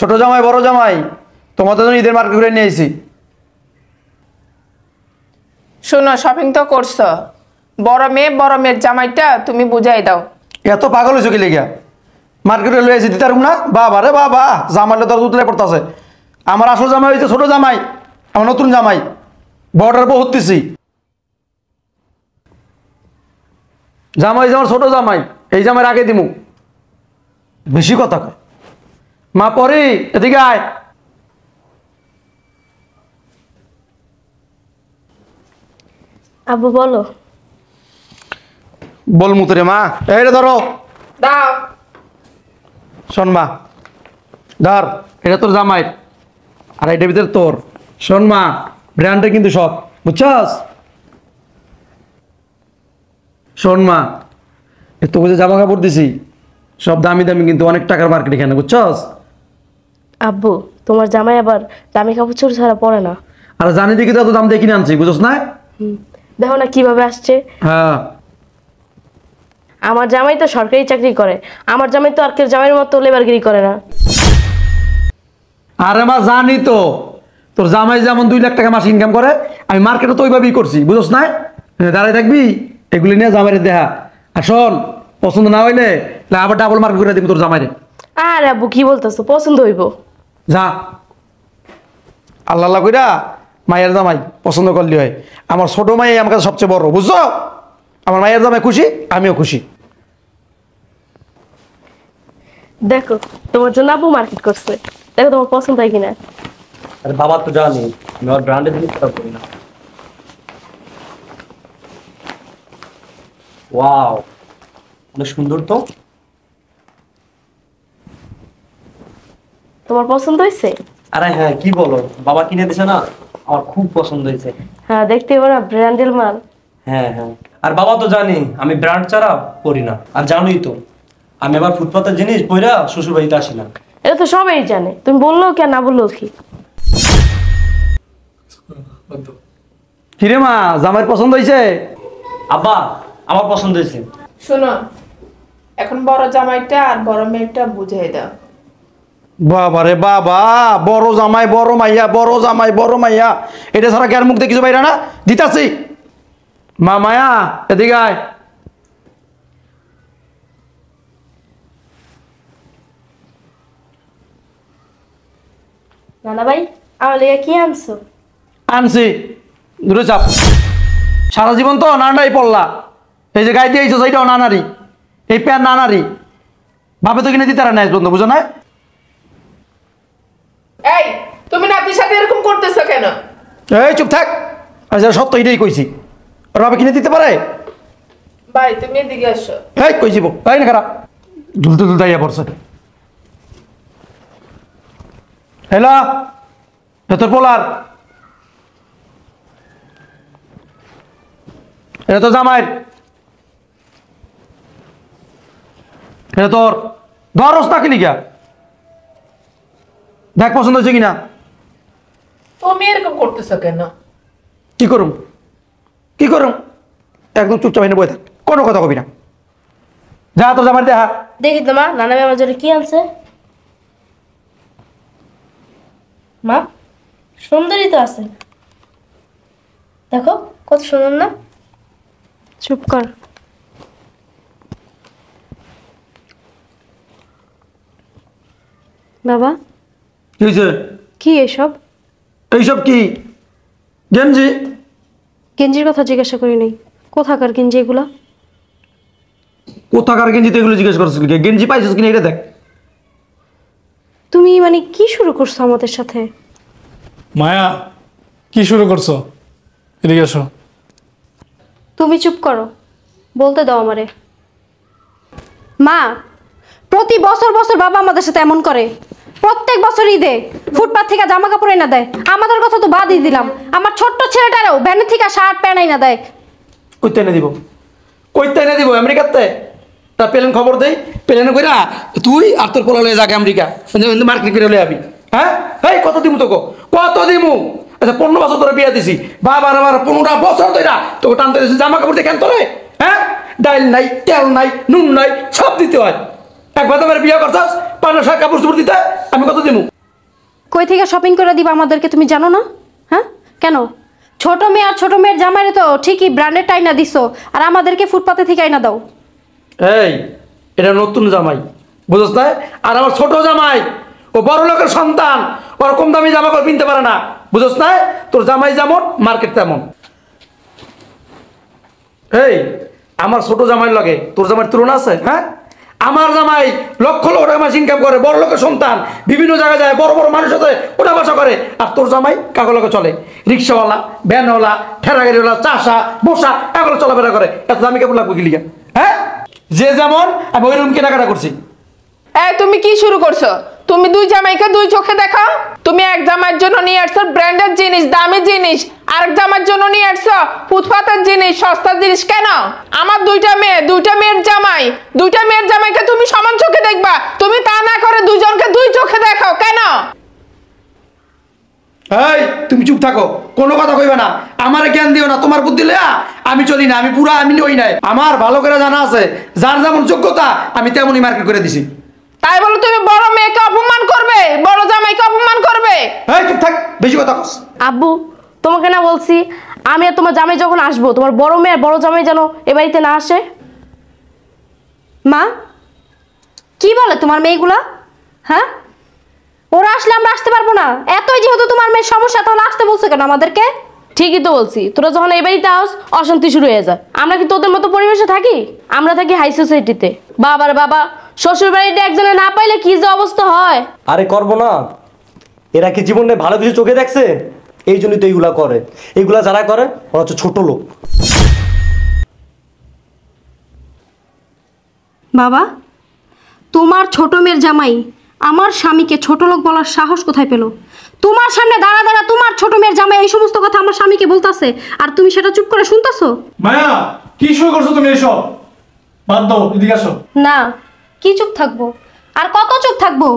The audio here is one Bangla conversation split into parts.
ছোট জামাই বড় জামাই তোমাদের জন্য ঈদের মার্কেট করে নিয়ে আইছি। শোনো, শপিং তো করছো, বড় মেয়ের জামাইটা তুমি বুঝাই দাও। এত পাগল হয়েছো কি লেগিয়া? মার্কেটে লয়ে আইছি দিতার না? বাবা রে বাবা, জামাইলে তোর উতলে পড়তেছে। আমার আসল জামাই হয়েছে ছোট জামাই, আমার নতুন জামাই বর্ডার বহুত দিছি। জামাই আমার ছোট জামাই, এই জামাই আগে দিমু। বেশি কথা কয়। মা পরি এদিকে আয়। আব্বু বলো। বল মুতরে মা, এই রে ধরো দাও। শোন মা, ধর, এটা তোর জামাই আর এটার ভিতরে তোর। শোন মা, ব্র্যান্ডে কিন্তু সব, বুঝছস? শোন মা, তোকে যে জামা কাপড় দিছি সব দামি দামি, কিন্তু অনেক টাকার মার্কেট এখানে, বুঝছস? আব্বু তোমার জামাই আবার দামি কাপড় চোর ছাড়া পরে না। আর জানি দেখি তো দাম দিয়ে কিনে আনছি, বুঝছস না? দেখো না কিভাবে আসছে। হ্যাঁ, আমার জামাই তো সরকারি চাকরি করে, আমার জামাই তো আর কেউ জামাইয়ের মতো লেবারগিরি করে না। আরে মা জানি তো, তোর জামাই যেমন 2 লাখ টাকা মাস ইনকাম করে, আমি মার্কেটে তো ওইভাবেই করছি, বুঝছস না? দাঁড়ায় থাকবি, এগুলি নিয়ে জামাইরে দেখা। আর শোন, পছন্দ না হইলে আবার ডাবল মার্কেট করে দিবি তোর জামাইরে। আর আব্বু কি বলতেছো, পছন্দ হইব? যা, আল্লাহ আল্লাহ কইরা মায়ের জামাই পছন্দ করলি হয়। আমার ছোট মাই আমার কাছে সবচেয়ে বড়, বুঝছো? আমার মায়ের জামাই খুশি, আমিও খুশি। দেখো তোমার জন্য আব্বু মার্কেট করছে, দেখো তোমার পছন্দ হয় কিনা। আরে বাবা তো জানি আমি আর ব্র্যান্ডের জিনিস খারাপ করি না। ওয়াও, অনেক সুন্দর তো। তোমার পছন্দ হয়েছে? আরে হ্যাঁ, কি বলো, বাবা কিনে দিছে না, আমার খুব পছন্দ হয়েছে। হ্যাঁ, দেখতে পারো ব্র্যান্ডের মাল। হ্যাঁ হ্যাঁ, আর বাবা তো জানি আমি ব্র্যান্ড ছাড়া পরি না, আর জানোই তো আমি আবার ফুটপাতের জিনিস পইরা শ্বশুর বাড়িতে আসি না। এটা তো সবাই জানে, তুমি বললেও কি আর না বললেও কি। কিরে মা, জামাইয়ের পছন্দ হয়েছে? আব্বা, আমার পছন্দ হয়েছে। শোনো, এখন বড় জামাইটা আর বড় মেয়েটা বুঝাই দাও। বাবা রে বাবা, বড় জামাই বড় মাইয়া, বড় জামাই বড় মাইয়া, এটা ছাড়া কি আর মুখ দিয়ে কিছু বাইরে না? দিতাছি। মা মায়া এদিকে আয়। নানা ভাই, আমার লেগে কি আনছো? আনছি দূরে চাপ। সারা জীবন তো নানাই পড়লা, এই যে গায়ে দিয়েছো সেইটাও নানারি, এই প্যান্ট নানারি, ভাবে তো কিনে দিতে আর নাই বন্ধু, বুঝো না? এই, তুমি নাতির সাথে এরকম করতেছো কেন? এই চুপ থাক, আচ্ছা সত্য এটাই কইছি, ওর ভাবে কিনে দিতে পারে? ভাই তুমি এদিকে আসো। এই কই যাব, তাই না খারাপ ঝুলতে ঝুলতে আইয়া পড়ছে। হ্যালো, তোর পোলার, এটা তো জামাইয়ের, এটা তোর। ধরস না কিনি গা, দেখ পছন্দ হয়েছে কিনা। তুমি এরকম করতেছো কেন? কি করুম কি করুম, একদম চুপচাপ এনে বই থাক, কোনো কথা কবি না। যা তোর জামাই দেখা। দেখি তো মা, নানা ভাই আমার জন্য কি আনছে। মা, সুন্দরই তো আছে, দেখো কত সুন্দর না। চুপ কর। বাবা, কি হয়েছে? কি এসব? এইসব কি? গেঞ্জি? গেঞ্জির কথা জিজ্ঞাসা করি নাই, কোথাকার গেঞ্জি এগুলা? কোথাকার গেঞ্জি? তো এগুলো জিজ্ঞেস করছিস কি? গেঞ্জি পাইছিস কিনা এটা দেখ। তুমি মানে কি শুরু করছো আমাদের সাথে? মায়া, কি শুরু করছো? এদিকে এসো। তুমি চুপ করো, বলতে দাও আমারে। মা, প্রতি বছর বছর বাবা আমাদের সাথে এমন করে, প্রত্যেক বছর ঈদে ফুটপাত থেকে জামা কাপড় এনে দেয়। আমাদের কথা তো বাদই দিলাম, আমার ছোট্ট ছেলেটারও ভ্যানের থেকে শার্ট প্যান্ট এনে দেয়। কইতে এনে দিব, কইতে এনে দিব আমেরিকাতে। তা প্লেন খবর দেই, প্লেনে কইরা তুই আর তোর পোলা লয়ে যাকে আমেরিকা, মার্কেট করে লয়ে আবি। হ্যাঁ, এই কত দিমু তোকে, কত দিমু? আচ্ছা 15 বছর ধরে বিয়া দিছি, বাবার আবার 15 বছর ধরে তোকে টানতে দিছি জামা কাপড় দিয়ে কেন তোরে? হ্যাঁ, ডাইল নাই, তেল নাই, নুন নাই, সব দিতে হয়। একবার তোমার বিয়ে করছস 500 কাপড় চোপড় দিতে আমি কত দিমু? কই থেকে শপিং করে দিবা আমাদেরকে তুমি জানো না? হ্যাঁ কেন? ছোট মেয়ে আর ছোট মেয়ের জামাইরে তো ঠিকই ব্র্যান্ডেড আইনা দিছো, আর আমাদেরকে ফুটপাতে থেকে আইনা দাও। এই এটা নতুন জামাই, বুঝছ না? আর আমার ছোট জামাই, ও বড় লোকের সন্তান, ওর কম দামি জামা করে কিনতে পারে না, বুঝছ না? তোর জামাই যেমন মার্কেট তেমন। এই আমার ছোট জামাই লাগে তোর জামাইয়ের তুলনা আছে? হ্যাঁ, আমার জামাই লক্ষ লক্ষ টাকা মাস ইনকাম করে, বড় লোকের সন্তান, বিভিন্ন জায়গায় যায়, বড় বড় মানুষের সাথে ওটা বসা করে। আর তোর জামাই কাগজ লোকে চলে, রিক্সাওয়ালা, ভ্যানওয়ালা, ঠেলা গাড়িওয়ালা, চাষা বসা এগুলো চলাফেরা করে। এত দামি কেমন লাগবে কি লিগা? হ্যাঁ, যে যেমন আমি ওই রুম কেনাকাটা করছি। এই তুমি কি শুরু করছো? তুমি দুই জামাইকে দুই চোখে দেখো। তুমি এক জামাইয়ের জন্য নিয়ে আসছো ব্র্যান্ডেড জিনিস, দামি জিনিস, আরেক জামাইয়ের জন্য নিয়ে আসছো ফুটপাতের জিনিস, সস্তার জিনিস। কেন? আমার দুইটা মেয়ের জামাই, দুইটা মেয়ের জামাইকে তুমি সমান চোখে দেখবা? তুমি তা না করে দুইজনকে দুই চোখে দেখো কেন? এই তুমি চুপ থাকো, কোনো কথা কইবে না, আমার জ্ঞান দিও না। তোমার বুদ্ধি লয়া আমি চলি না, আমি পুরা আমি ওই নাই। আমার ভালো করে জানা আছে যার যেমন যোগ্যতা আমি তেমনই মার্কেট করে দিছি। তাই বলো তুমি বড় মেয়েকে অপমান করবে, বড় জামাইকে অপমান করবে? এই চুপ থাক, বেশি কথা কস। আব্বু তোমাকে না বলছি আমি আর তোমার জামাই যখন আসবো তোমার বড় মেয়ে আর বড় জামাই যেন এ বাড়িতে না আসে? মা কি বলে তোমার মেয়েগুলা? হ্যাঁ, ওরা আসলে আমরা আসতে পারবো না? এতই যেহেতু তোমার মেয়ের সমস্যা, তাহলে আসতে বলছো কেন আমাদেরকে? ঠিকই তো বলছি, তোরা যখন এই বাড়িতে আস অশান্তি শুরু হয়ে যায়। আমরা কি তোদের মতো পরিবেশে থাকি? আমরা থাকি হাই সোসাইটিতে। বাবার বাবা শ্বশুর বাড়িতে একজনে না পাইলে কি যে অবস্থা হয়। আরে করবো না, এরা কি জীবনে ভালো কিছু চোখে দেখছে? এই জন্যই তো এইগুলা করে। এইগুলা যারা করে ওরা হচ্ছে ছোট লোক। বাবা, তোমার ছোট মেয়ের জামাই আমার স্বামীকে ছোট লোক বলার সাহস কোথায় পেল? তোমার সামনে দাঁড়া দাঁড়া তোমার ছোট মেয়ের জামাই এই সমস্ত কথা আমার স্বামীকে বলতাছে, আর তুমি সেটা চুপ করে শুনতাছো? মায়া কি শুরু করছো তুমি এসব? বাদ দাও, এদিকে আসো। না, কি চুপ থাকবো? আর কত চুপ থাকবো?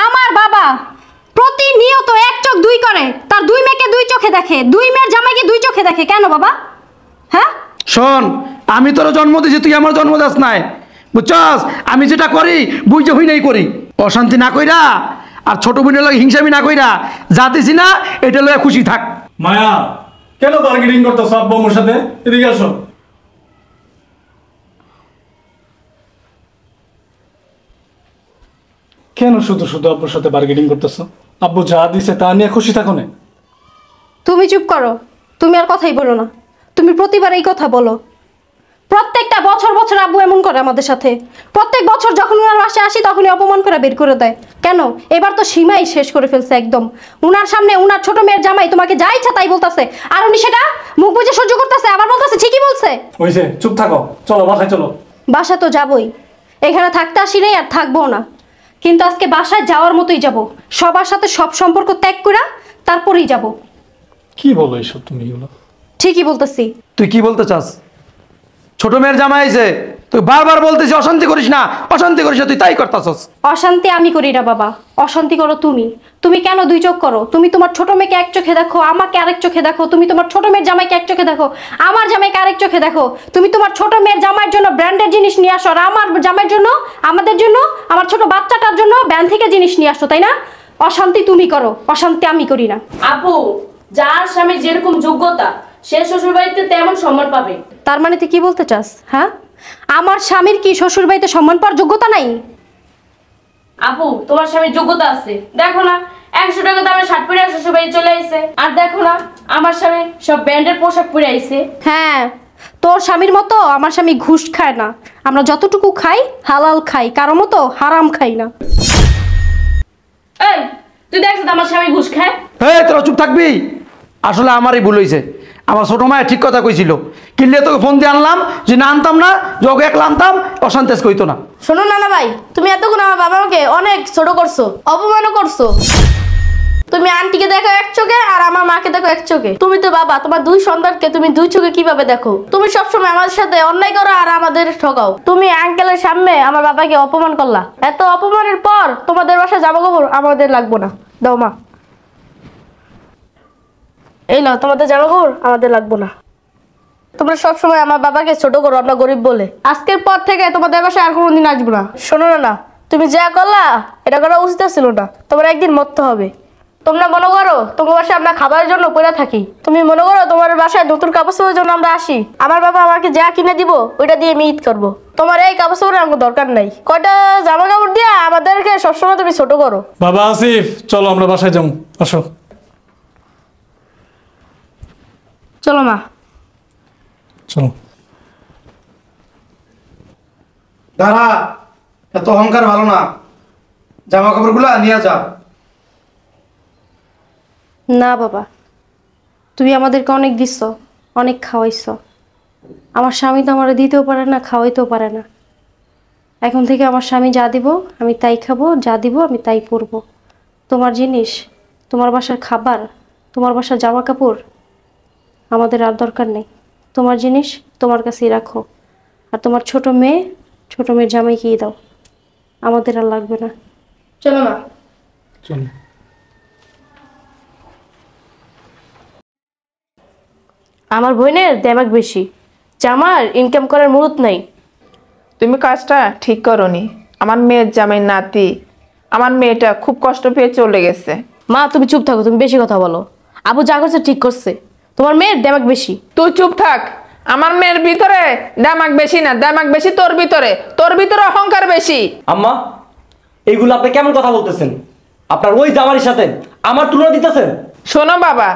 আমার বাবা প্রতিনিয়ত এক চোখ দুই করে, তার দুই মেয়েকে দুই চোখে দেখে, দুই মেয়ের জামাইকে দুই চোখে দেখে। কেন বাবা? হ্যাঁ, শোন, আমি তোর জন্ম দিয়েছি, তুই আমার জন্ম দাস নাই, বুঝছস? আমি যেটা করি বুঝে হই নাই করি, অশান্তি না কইরা আর ছোট বোনের লাগে হিংসামি না কইরা যা দিছি না এটা লয়ে খুশি থাক। মায়া কেন বার্গেনিং করতেছো আব্বু আমার সাথে? এদিকে আসো। কেন শুধু শুধু আব্বুর সাথে বার্গেনিং করতেছো? আব্বু যা দিছে তা নিয়ে খুশি থাকো না? তুমি চুপ করো, তুমি আর কথাই বলো না। তুমি প্রতিবার এই কথা বলো, প্রত্যেকটা বছর বছর আব্বু এমন করে আমাদের সাথে। প্রত্যেক বছর যখন ওনার বাসায় আসি তখনই অপমান করে বের করে দেয়। কেন? এবার তো সীমাই শেষ করে ফেলছে একদম। উনার সামনে উনার ছোট মেয়ের জামাই তোমাকে যা ইচ্ছা তাই বলতেছে, আর উনি সেটা মুখ বুজে সহ্য করতেছে, আবার বলতেছে ঠিকই বলছে। হইছে, চুপ থাকো, চলো বাসায় চলো। বাসা তো যাবই, এখানে থাকতে আসি নাই আর থাকবো না, কিন্তু আজকে বাসায় যাওয়ার মতোই যাব। সবার সাথে সব সম্পর্ক ত্যাগ করে তারপরেই যাব। কি বলো এইসব তুমি এগুলো? ঠিকই বলতেছি। তুই কি বলতে চাস? ছোট মেয়ের জামাই আইছে, তুই বারবার বলতেছিস অশান্তি করিস না, অশান্তি করিস না, তুই তাই করতাছস। অশান্তি আমি করি না বাবা, অশান্তি করো তুমি। তুমি কেন দুই চোখ করো? তুমি তোমার ছোট মেয়েকে এক চোখে দেখো, আমাকে আরেক চোখে দেখো। তুমি তোমার ছোট মেয়ের জামাইকে এক চোখে দেখো, আমার জামাইকে আরেক চোখে দেখো। তুমি তোমার ছোট মেয়ের জামাইয়ের জন্য ব্র্যান্ডেড জিনিস নিয়ে আসো, আর আমার জামাইয়ের জন্য, আমাদের জন্য, আমার ছোট বাচ্চাটার জন্য ব্যান থেকে জিনিস নিয়ে আসো, তাই না? অশান্তি তুমি করো, অশান্তি আমি করি না। আপু যার স্বামীর যেরকম যোগ্যতা সে শ্বশুর বাড়িতে তেমন সম্মান পাবে। তার মানে তুই কি বলতে চাস? হ্যাঁ, আমার স্বামীর কি শ্বশুর বাড়িতে সম্মান পাওয়ার যোগ্যতা নাই? আপু তোমার স্বামীর যোগ্যতা আছে, দেখো না 100 টাকা দামের শার্ট পরে শ্বশুর বাড়ি চলে আইছে, আর দেখো না আমার স্বামী সব ব্র্যান্ডের পোশাক পরে আইছে। হ্যাঁ, তোর স্বামীর মতো আমার স্বামী ঘুষ খায় না। আমরা যতটুকু খাই হালাল খাই, কারো মতো হারাম খাই না। এই তুই দেখছ তো আমার স্বামী ঘুষ খায়? এই তোরা চুপ থাকবি। আসলে আমারই ভুল হয়েছে, আমার ছোট মায়ের ঠিক কথা কইছিল, কিনলে তোকে ফোন দিয়ে আনলাম, যে না আনতাম না, যোগ একলা আনতাম, অশান্তেজ কইতো না। শোনো নানা ভাই, তুমি এতক্ষণ আমার বাবা মাকে অনেক ছোট করছো, অপমানও করছো। তুমি আন্টিকে দেখো এক চোখে আর আমার মাকে দেখো এক চোখে। তুমি তো বাবা, তোমার দুই সন্তানকে তুমি দুই চোখে কিভাবে দেখো? তুমি সবসময় আমাদের সাথে অন্যায় করো আর আমাদের ঠকাও। তুমি আঙ্কেলের সামনে আমার বাবাকে অপমান করলা। এত অপমানের পর তোমাদের বাসায় জামা কাপড় আমাদের লাগবো না, দাও মা। এই নাও তোমাদের জামা কাপড় আমাদের লাগবো না। তোমরা সবসময় আমার বাবাকে ছোট করো, আমরা গরিব বলে। আজকের পর থেকে তোমাদের বাসায় আর কোনোদিন আসবো না। শোনো না, তুমি যা করলা এটা করা উচিত ছিল না, তোমার একদিন মরতে হবে। তোমরা মনে করো তোমার বাসায় আমরা খাবারের জন্য পড়ে থাকি, তুমি মনে করো তোমার বাসায় নতুন কাপড় চোপড়ের জন্য আমরা আসি। আমার বাবা আমাকে যা কিনে দিব ওইটা দিয়ে আমি ঈদ করবো। তোমার এই কাপড় চোপড়ের আমাকে দরকার নাই। কয়টা জামা কাপড় দিয়ে আমাদেরকে সবসময় তুমি ছোট করো। বাবা আসিফ, চলো আমরা বাসায় যাবো, আসো। চলো মা। চলো। দাঁড়া, এত অহংকার ভালো না, জামা কাপড়গুলো নিয়ে যা। না বাবা, তুমি আমাদেরকে অনেক দিচ্ছ, অনেক খাওয়াইছ। আমার স্বামী তো আমার দিতেও পারে না, খাওয়াইতেও পারে না। এখন থেকে আমার স্বামী যা দিব আমি তাই খাবো, যা দিব আমি তাই পরবো। তোমার জিনিস, তোমার বাসার খাবার, তোমার বাসার জামা কাপড় আমাদের আর দরকার নেই। তোমার জিনিস তোমার কাছেই রাখো। আর তোমার ছোট মেয়ের জামাইকেই দাও, আমাদের আর লাগবে না। চলো মা। চলো। আমার বোনের দেমাগ বেশি, জামার ইনকাম করার মুরত নাই। তুমি কাজটা ঠিক করনি। আমার মেয়ের জামাই নাতি, আমার মেয়েটা খুব কষ্ট পেয়ে চলে গেছে। মা তুমি চুপ থাকো, তুমি বেশি কথা বলো। আবু যা করছে ঠিক করছে, তোমার মেয়ের দেমাগ বেশি। তুই চুপ থাক। আমার মেয়ের ভিতরে দামাক বেশি না, দামাক বেশি তোর ভিতরে, তোর ভিতরে অহংকার বেশি। আম্মা, এইগুলো আপনি কেমন কথা বলতেছেন? আপনার ওই জামাইয়ের সাথে আমার তুলনা দিতেছেন? শোনো বাবা,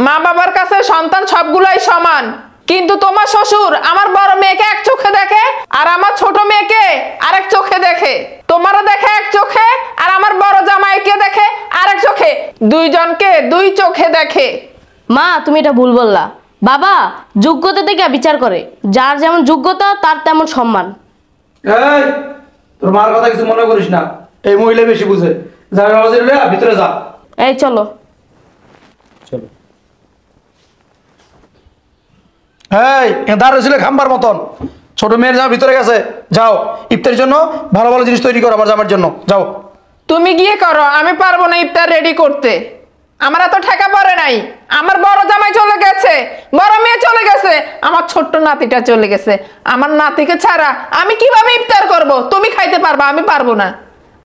মা বাবার কাছে সন্তান সবগুলাই সমান, কিন্তু তোমার শ্বশুর আমার বড় মেয়েকে এক চোখে দেখে আর আমার ছোট মেয়েকে আরেক চোখে দেখে। তোমারও দেখে এক চোখে আর আমার বড় জামাইকে দেখে আরেক চোখে, দুইজনকে দুই চোখে দেখে। মা তুমি এটা ভুল বললা। বাবা যোগ্যতা থেকে বিচার করে, যার যেমন যোগ্যতা তার তেমন সম্মান। এই, তোর মার কথা কিছু মনে করিস না, এই মহিলা বেশি বুঝে। যা ভিতরে যা। এই চলো। চলো। এই, দাঁড় হয়েছিল খাম্বার মতন। ছোট মেয়ের যাও, ভিতরে গেছে, যাও ইফতারের জন্য ভালো ভালো জিনিস তৈরি করো আমার জামার জন্য, যাও। তুমি গিয়ে করো, আমি পারবো না ইফতার রেডি করতে। আমার এত ঠেকা পড়ে নাই। আমার বড় জামাই চলে গেছে, বড় মেয়ে চলে গেছে, আমার ছোট্ট নাতিটা চলে গেছে। আমার নাতিকে ছাড়া আমি কিভাবে ইফতার করব? তুমি খাইতে পারবা, আমি পারবো না।